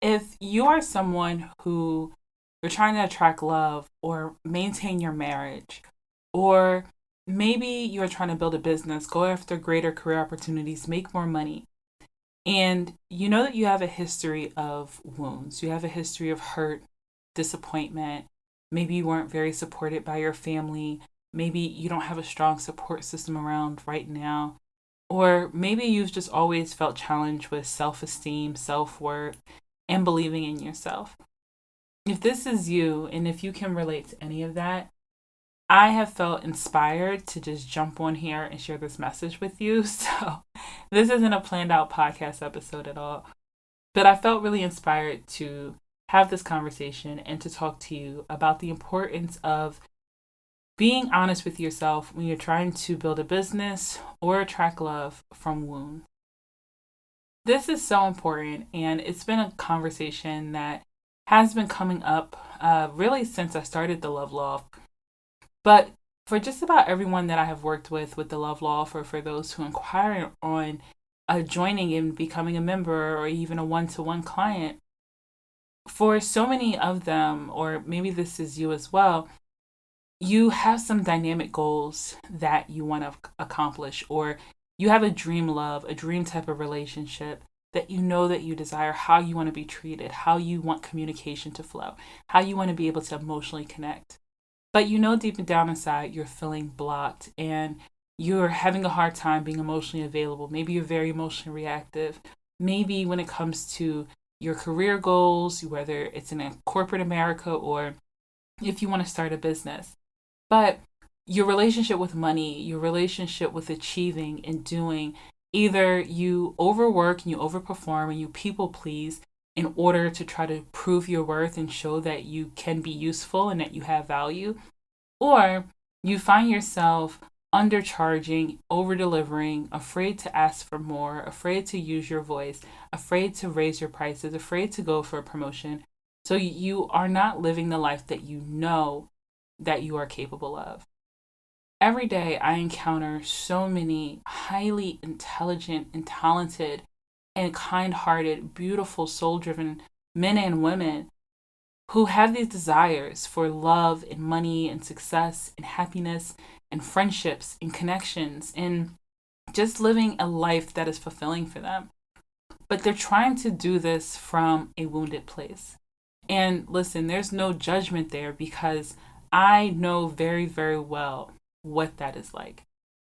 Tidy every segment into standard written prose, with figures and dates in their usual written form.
If you are someone who you're trying to attract love or maintain your marriage, or maybe you're trying to build a business, go after greater career opportunities, make more money, and you know that you have a history of wounds, you have a history of hurt, disappointment, maybe you weren't very supported by your family, maybe you don't have a strong support system around right now, or maybe you've just always felt challenged with self esteem, self worth, and believing in yourself. If this is you, and if you can relate to any of that, I have felt inspired to just jump on here and share this message with you. So, this isn't a planned out podcast episode at all, but I felt really inspired to have this conversation and to talk to you about the importance of being honest with yourself when you're trying to build a business or attract love from wounds. This is so important, and it's been a conversation that has been coming up really since I started the Love Law. But for just about everyone that I have worked with the Love Law, for those who inquire on joining and becoming a member or even a one-to-one client, for so many of them, or maybe this is you as well, you have some dynamic goals that you want to accomplish, or you have a dream love, a dream type of relationship that you know that you desire, how you want to be treated, how you want communication to flow, how you want to be able to emotionally connect. But you know deep down inside you're feeling blocked and you're having a hard time being emotionally available. Maybe you're very emotionally reactive. Maybe when it comes to your career goals, whether it's in a corporate America or if you want to start a business. But your relationship with money, your relationship with achieving and doing, either you overwork and you overperform and you people please in order to try to prove your worth and show that you can be useful and that you have value, or you find yourself undercharging, over delivering, afraid to ask for more, afraid to use your voice, afraid to raise your prices, afraid to go for a promotion. So you are not living the life that you know that you are capable of. Every day I encounter so many highly intelligent and talented and kind-hearted, beautiful, soul-driven men and women who have these desires for love and money and success and happiness and friendships and connections and just living a life that is fulfilling for them. But they're trying to do this from a wounded place. And listen, there's no judgment there because I know very, very well what that is like.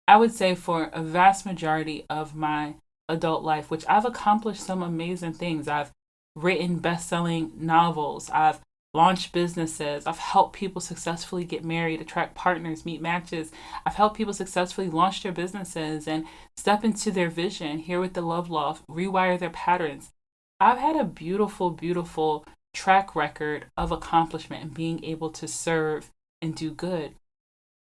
I would say for a vast majority of my adult life, which I've accomplished some amazing things. I've written best-selling novels. I've launched businesses. I've helped people successfully get married, attract partners, meet matches. I've helped people successfully launch their businesses and step into their vision, here with the Love Law, rewire their patterns. I've had a beautiful, beautiful track record of accomplishment and being able to serve and do good.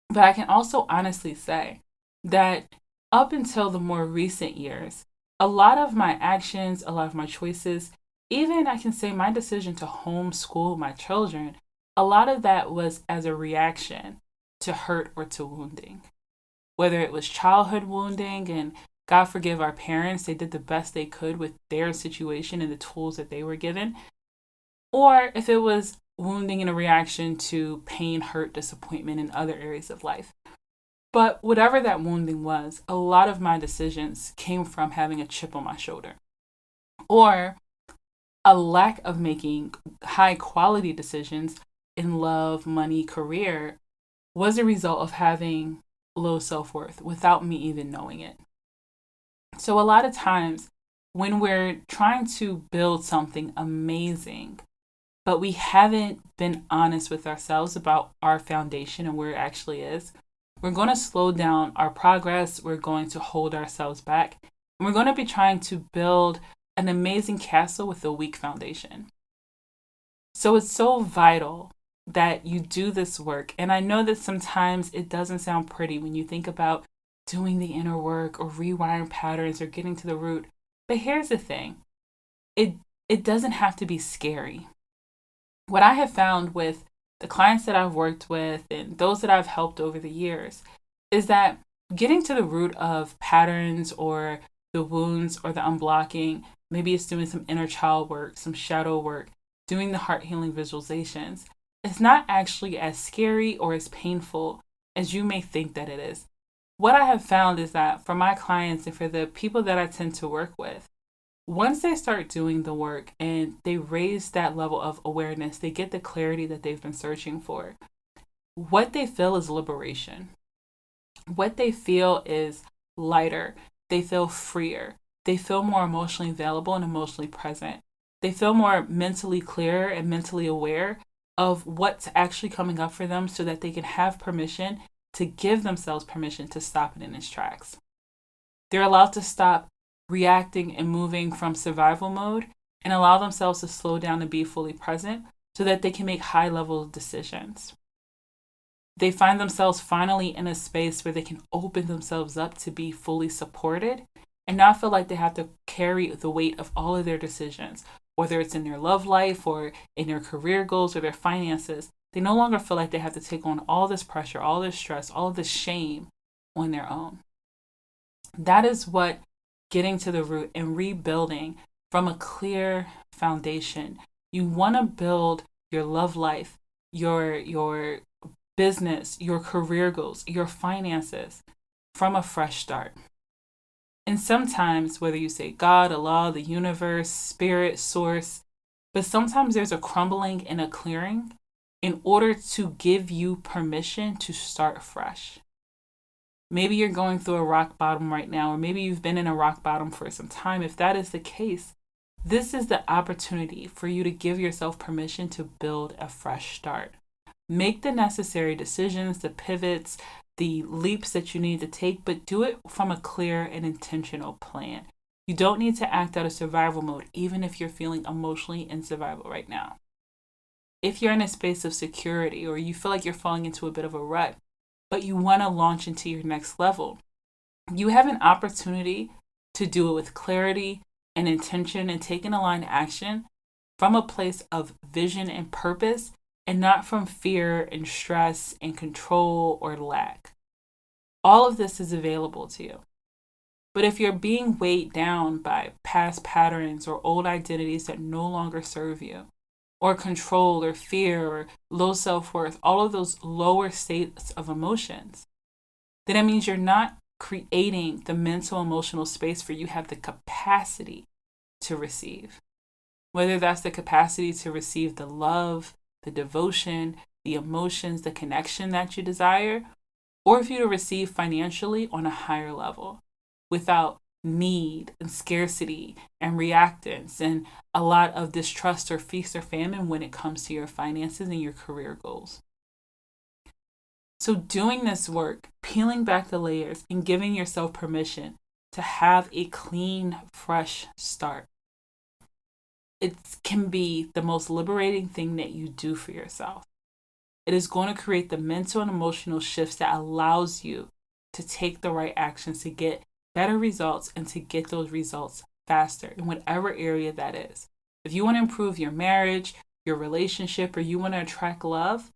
But I can also honestly say that up until the more recent years, a lot of my actions, a lot of my choices, even I can say my decision to homeschool my children, a lot of that was as a reaction to hurt or to wounding. Whether it was childhood wounding, and God forgive our parents, they did the best they could with their situation and the tools that they were given, or if it was wounding in a reaction to pain, hurt, disappointment in other areas of life. But whatever that wounding was, a lot of my decisions came from having a chip on my shoulder, or a lack of making high quality decisions in love, money, career was a result of having low self-worth without me even knowing it. So a lot of times when we're trying to build something amazing, but we haven't been honest with ourselves about our foundation and where it actually is, we're going to slow down our progress. We're going to hold ourselves back. And we're going to be trying to build an amazing castle with a weak foundation. So it's so vital that you do this work. And I know that sometimes it doesn't sound pretty when you think about doing the inner work or rewiring patterns or getting to the root. But here's the thing. It doesn't have to be scary. What I have found with the clients that I've worked with and those that I've helped over the years is that getting to the root of patterns or the wounds or the unblocking Maybe it's doing some inner child work, some shadow work, doing the heart healing visualizations. It's not actually as scary or as painful as you may think that it is. What I have found is that for my clients and for the people that I tend to work with, once they start doing the work and they raise that level of awareness, they get the clarity that they've been searching for. What they feel is liberation. What they feel is lighter. They feel freer. They feel more emotionally available and emotionally present. They feel more mentally clear and mentally aware of what's actually coming up for them so that they can have permission to give themselves permission to stop it in its tracks. They're allowed to stop reacting and moving from survival mode and allow themselves to slow down and be fully present so that they can make high level decisions. They find themselves finally in a space where they can open themselves up to be fully supported and not feel like they have to carry the weight of all of their decisions, whether it's in their love life or in their career goals or their finances. They no longer feel like they have to take on all this pressure, all this stress, all this shame on their own. That is what getting to the root and rebuilding from a clear foundation. You want to build your love life, your business, your career goals, your finances from a fresh start. And sometimes, whether you say God, Allah, the universe, spirit, source, but sometimes there's a crumbling and a clearing in order to give you permission to start fresh. Maybe you're going through a rock bottom right now, or maybe you've been in a rock bottom for some time. If that is the case, this is the opportunity for you to give yourself permission to build a fresh start. Make the necessary decisions, the pivots, the leaps that you need to take, but do it from a clear and intentional plan. You don't need to act out of survival mode, even if you're feeling emotionally in survival right now. If you're in a space of security or you feel like you're falling into a bit of a rut, but you want to launch into your next level, you have an opportunity to do it with clarity and intention and take an aligned action from a place of vision and purpose and not from fear and stress and control or lack. All of this is available to you. But if you're being weighed down by past patterns or old identities that no longer serve you, or control or fear or low self-worth, all of those lower states of emotions, then it means you're not creating the mental emotional space where you have the capacity to receive. Whether that's the capacity to receive the love, the devotion, the emotions, the connection that you desire, or for you to receive financially on a higher level without need and scarcity and reactance and a lot of distrust or feast or famine when it comes to your finances and your career goals. So doing this work, peeling back the layers and giving yourself permission to have a clean, fresh start, it can be the most liberating thing that you do for yourself. It is going to create the mental and emotional shifts that allows you to take the right actions to get better results and to get those results faster in whatever area that is. If you want to improve your marriage, your relationship, or you want to attract love,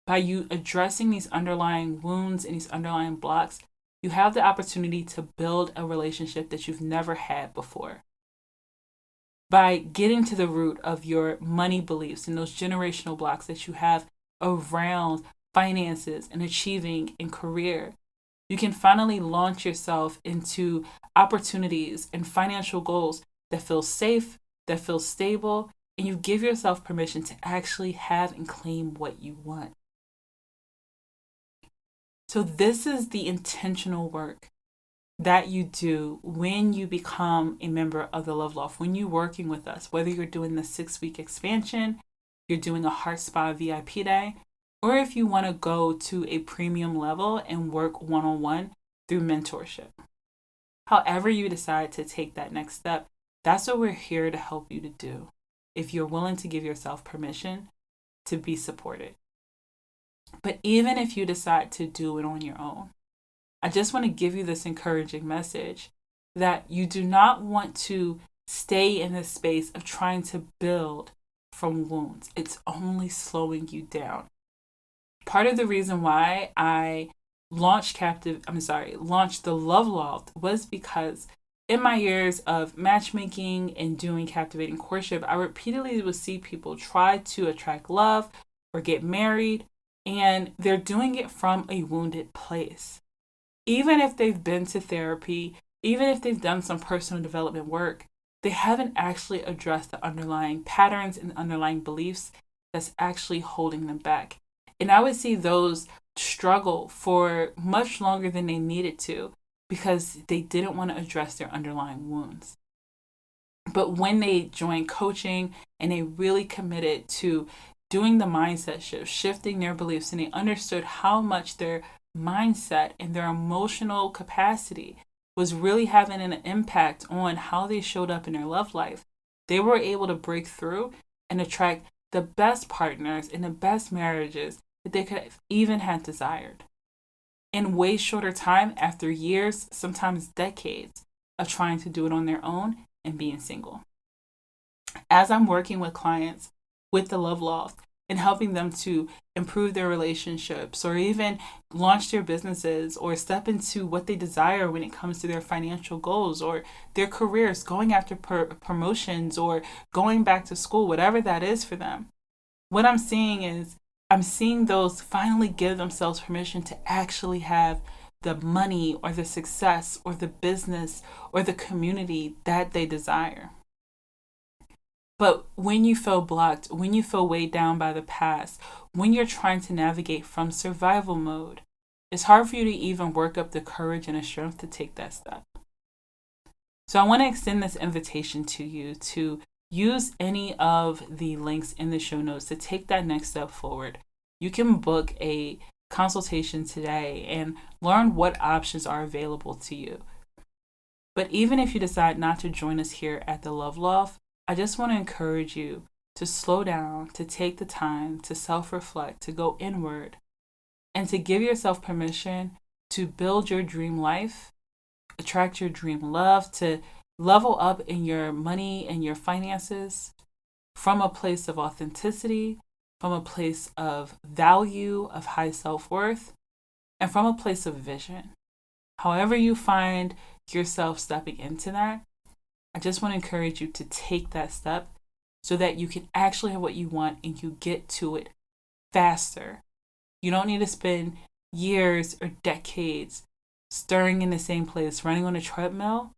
by you addressing these underlying wounds and these underlying blocks, you have the opportunity to build a relationship that you've never had before. By getting to the root of your money beliefs and those generational blocks that you have around finances and achieving in career, you can finally launch yourself into opportunities and financial goals that feel safe, that feel stable, and you give yourself permission to actually have and claim what you want. So this is the intentional work that you do when you become a member of the Love Loft, when you're working with us, whether you're doing the 6-week expansion, you're doing a Heart Spa VIP day, or if you want to go to a premium level and work one-on-one through mentorship. However you decide to take that next step, that's what we're here to help you to do, if you're willing to give yourself permission to be supported. But even if you decide to do it on your own, I just want to give you this encouraging message that you do not want to stay in this space of trying to build from wounds. It's only slowing you down. Part of the reason why I launched the Love Loft was because in my years of matchmaking and doing captivating courtship, I repeatedly would see people try to attract love or get married, and they're doing it from a wounded place. Even if they've been to therapy, even if they've done some personal development work, they haven't actually addressed the underlying patterns and underlying beliefs that's actually holding them back. And I would see those struggle for much longer than they needed to because they didn't want to address their underlying wounds. But when they joined coaching and they really committed to doing the mindset shift, shifting their beliefs, and they understood how much their mindset and their emotional capacity was really having an impact on how they showed up in their love life, they were able to break through and attract the best partners and the best marriages that they could have even had desired in way shorter time after years, sometimes decades, of trying to do it on their own and being single. As I'm working with clients with the Love Loft and helping them to improve their relationships or even launch their businesses or step into what they desire when it comes to their financial goals or their careers, going after promotions or going back to school, whatever that is for them, what I'm seeing is I'm seeing those finally give themselves permission to actually have the money or the success or the business or the community that they desire. But when you feel blocked, when you feel weighed down by the past, when you're trying to navigate from survival mode, it's hard for you to even work up the courage and the strength to take that step. So I want to extend this invitation to you to use any of the links in the show notes to take that next step forward. You can book a consultation today and learn what options are available to you. But even if you decide not to join us here at the Love Loft, I just want to encourage you to slow down, to take the time, to self-reflect, to go inward, and to give yourself permission to build your dream life, attract your dream love, to level up in your money and your finances from a place of authenticity, from a place of value, of high self-worth, and from a place of vision. However you find yourself stepping into that, I just want to encourage you to take that step so that you can actually have what you want and you get to it faster. You don't need to spend years or decades stirring in the same place, running on a treadmill,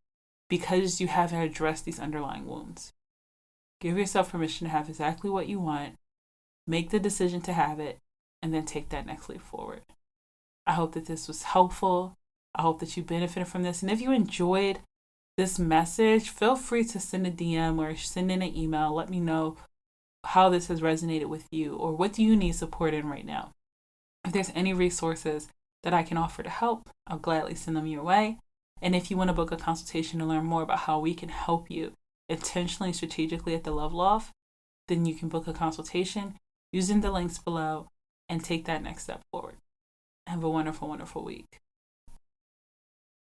because you haven't addressed these underlying wounds. Give yourself permission to have exactly what you want, make the decision to have it, and then take that next leap forward. I hope that this was helpful. I hope that you benefited from this. And if you enjoyed this message, feel free to send a DM or send in an email. Let me know how this has resonated with you or what do you need support in right now. If there's any resources that I can offer to help, I'll gladly send them your way. And if you want to book a consultation to learn more about how we can help you intentionally, strategically at the Love Loft, then you can book a consultation using the links below and take that next step forward. Have a wonderful, wonderful week.